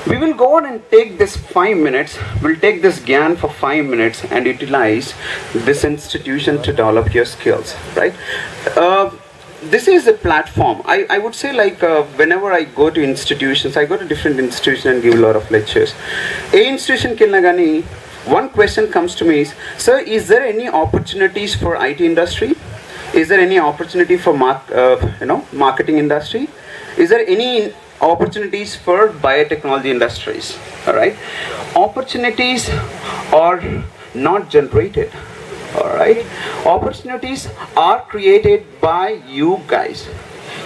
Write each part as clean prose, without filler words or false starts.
We will go on and take this 5 minutes, we'll take this GAN for 5 minutes and utilize this institution to develop your skills, right? This is a platform. I would say like whenever I go to institutions, I go to different institutions and give a lot of lectures. A institution Kilnagani, one question comes to me is, sir, is there any opportunities for IT industry? Is there any opportunity for marketing industry? Is there any opportunities for biotechnology industries? All right, opportunities are not generated. All right, opportunities are created by you guys.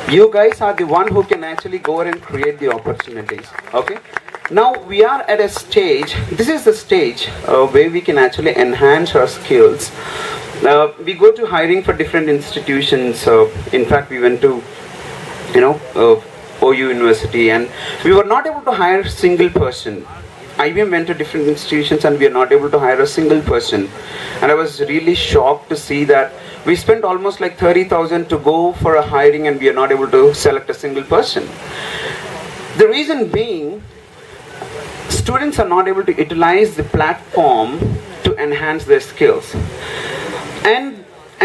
You guys are the one who can actually go and create the opportunities. Okay, now we are at a stage, this is the stage where we can actually enhance our skills. We go to hiring for different institutions. In fact, we went to OU University and we were not able to hire a single person. IBM went to different institutions and we are not able to hire a single person. And I was really shocked to see that we spent almost like 30,000 to go for a hiring and we are not able to select a single person. The reason being, students are not able to utilize the platform to enhance their skills.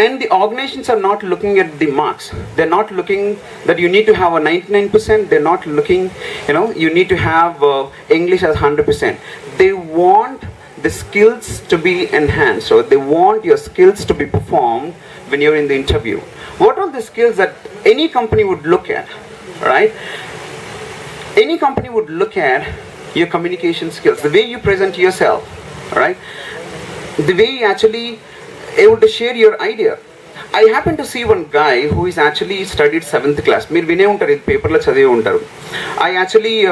And the organizations are not looking at the marks. They're not looking that you need to have a 99%. They're not looking, you need to have English as 100%. They want the skills to be enhanced, or they want your skills to be performed when you're in the interview. What are the skills that any company would look at, right? Any company would look at your communication skills, the way you present yourself, right? The way you actually able to share your idea. I happen to see one guy who is actually studied 7th class. I actually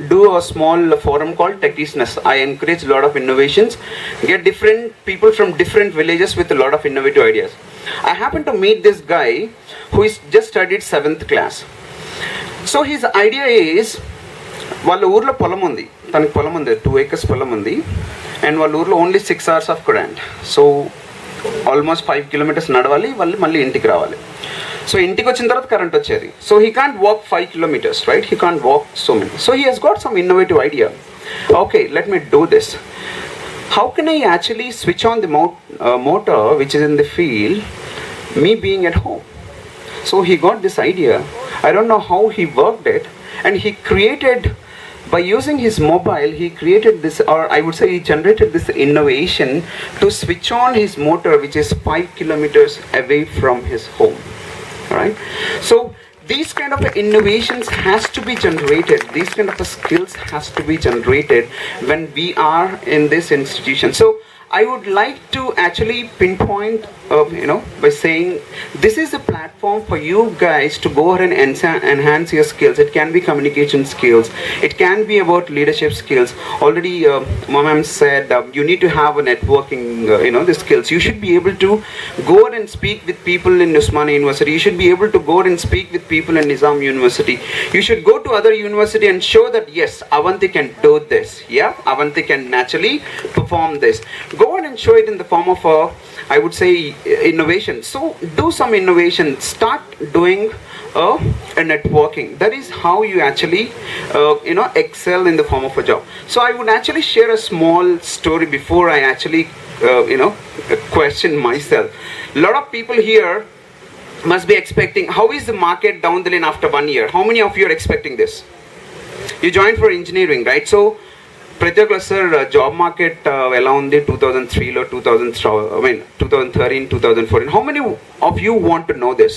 do a small forum called Techisness. I encourage a lot of innovations, get different people from different villages with a lot of innovative ideas. I happen to meet this guy who is just studied 7th class. So his idea is, వాళ్ళ ఊర్లో పొలం ఉంది, తనకి పొలం ఉంది, 2 acres పొలం ఉంది, and వాళ్ళ ఊర్లో only 6 hours of current. So almost 5 kilometers నడవాలి, వాళ్ళు మళ్ళీ ఇంటికి రావాలి. సో ఇంటికి వచ్చిన తర్వాత కరెంట్ వచ్చేది. So he can't walk 5 kilometers, right? He can't walk so many. So he has got some innovative idea. Okay, let me do this. How can I actually switch on the motor which is in the field, me being at home? So he got this idea. I don't know how he worked it, and he created, by using his mobile, he created this, or I would say he generated this innovation to switch on his motor which is 5 kilometers away from his home. Right? So these kind of innovations has to be generated, these kind of skills has to be generated when we are in this institution. So I would like to actually pinpoint, by saying this is a platform for you guys to go ahead and enhance your skills. It can be communication skills. It can be about leadership skills. Already, Mom said you need to have a networking, the skills. You should be able to go ahead and speak with people in Usmania University. You should be able to go ahead and speak with people in Nizam University. You should go to other university and show that yes, Avanthi can do this. Yeah, Avanthi can naturally perform this. Go on and show it in the form of I would say innovation. So do some innovation, start doing a networking. That is how you actually excel in the form of a job. So I would actually share a small story before I actually question myself. A lot of people here must be expecting, how is the market down the line after 1 year? How many of you are expecting this? You joined for engineering, right? So ప్రతి ఒక్కరు sir job market ఎలా ఉంది 2003లో 2013, 2014? How many of you want to know this?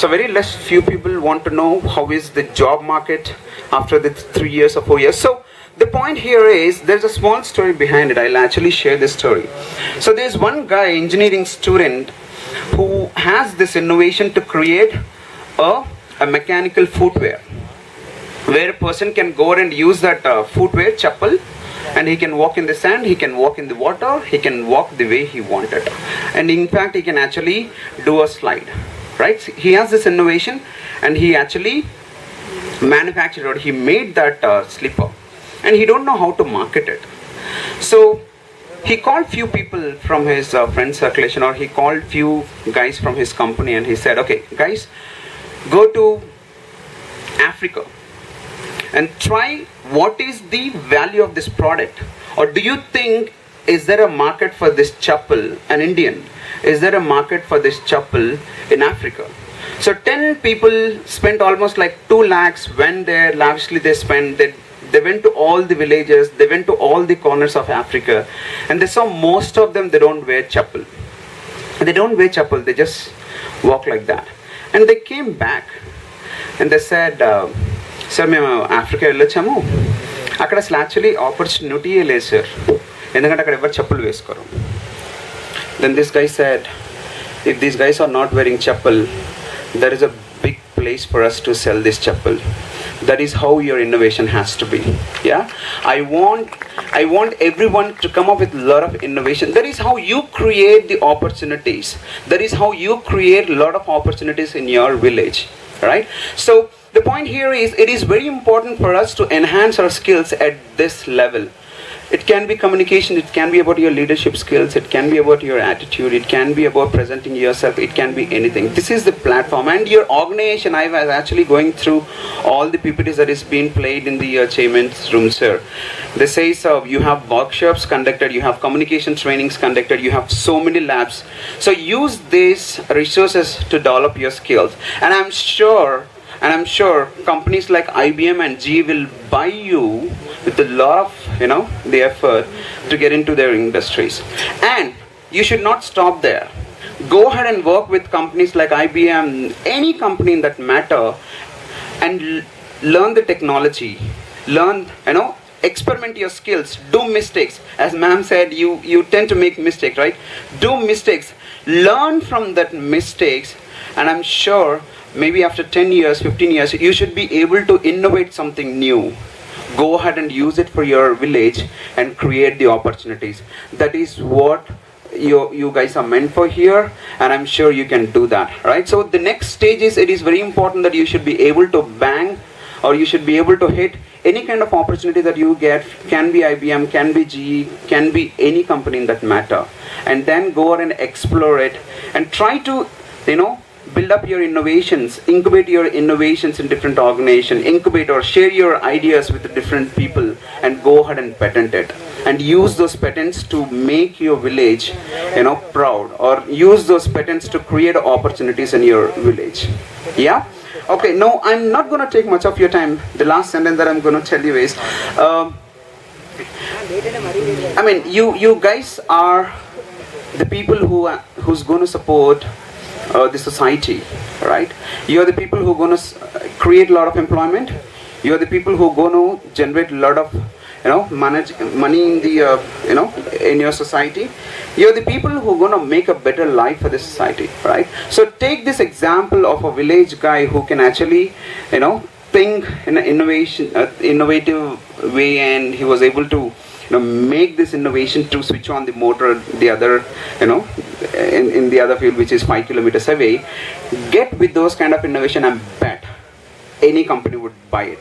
So very less few people want to know how is the job market after the 3 years or 4 years. So the point here is there's a small story behind it. I'll actually share this story. So there's one guy, engineering student, who has this innovation to create a mechanical footwear, where a person can go and use that footwear, chappal, and he can walk in the sand, he can walk in the water, he can walk the way he wanted. And in fact, he can actually do a slide, right? He has this innovation and he actually manufactured or he made that slipper, and he don't know how to market it. So he called few people from his friend circulation, or he called few guys from his company, and he said, okay guys, go to Africa and try what is the value of this product. Or do you think, is there a market for this chappal, an Indian? Is there a market for this chappal in Africa? So 10 people spent almost like 2 lakhs, went there, lavishly they spent, they went to all the villages, they went to all the corners of Africa, and they saw most of them, they don't wear chappal. They don't wear chappal, they just walk like that. And they came back and they said, sir, మేము Africa వెళ్ళొచ్చాము, అక్కడ అసలు actually ఆపర్చునిటీయే లేదు sir, ఎందుకంటే అక్కడ ఎవరు చెప్పులు వేసుకోరు. Then this guy said, if these guys are not wearing chappal, there is a big place for us to sell this chappal. That is how your innovation has to be. Yeah, I want everyone to come up with a lot of innovation. That is how you create the opportunities. That is how you create a lot of opportunities in your village, right? So the point here is, it is very important for us to enhance our skills at this level. It can be communication, it can be about your leadership skills, it can be about your attitude, it can be about presenting yourself, it can be anything. This is the platform, and your organization, I was actually going through all the PPTs that is being played in the chairman's room, sir. They say, so you have workshops conducted, you have communication trainings conducted, you have so many labs. So use these resources to develop your skills. And I'm sure companies like IBM and GE will buy you with a lot of, the effort to get into their industries. And you should not stop there. Go ahead and work with companies like IBM, any company in that matter, and learn the technology. Learn, experiment your skills, do mistakes. As ma'am said, you tend to make mistakes, right? Do mistakes, learn from that mistakes, and I'm sure maybe after 10 years, 15 years, you should be able to innovate something new. Go ahead and use it for your village and create the opportunities. That is what you guys are meant for here, and I'm sure you can do that, right? So the next stage is, it is very important that you should be able to bang, or you should be able to hit any kind of opportunity that you get. Can be IBM, can be GE, can be any company in that matter, and then go out and explore it and try to, build up your innovations, incubate your innovations in different organizations, incubate or share your ideas with different people, and go ahead and patent it. And use those patents to make your village, proud, or use those patents to create opportunities in your village. Yeah? Okay, no, I'm not going to take much of your time. The last sentence that I'm going to tell you is, you guys are the people who's going to support the society, right? You are the people who are going to create a lot of employment. You are the people who are going to generate a lot of, manage money in the, in your society. You are the people who are going to make a better life for the society, right? So take this example of a village guy who can actually, think in an innovative way, and he was able to make this innovation to switch on the motor, the other, in the other field, which is 5 kilometers away. Get with those kind of innovation, and bet any company would buy it.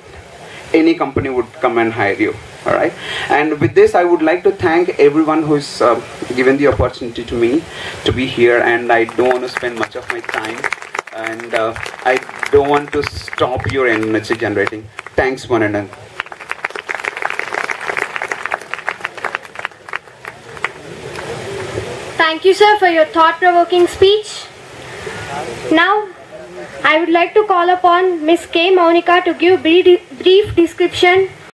Any company would come and hire you. All right. And with this, I would like to thank everyone who's given the opportunity to me to be here. And I don't want to spend much of my time, and I don't want to stop your energy generating. Thanks, one and all. Thank you, sir, for your thought-provoking speech. Now, I would like to call upon Ms. K. Monica to give brief description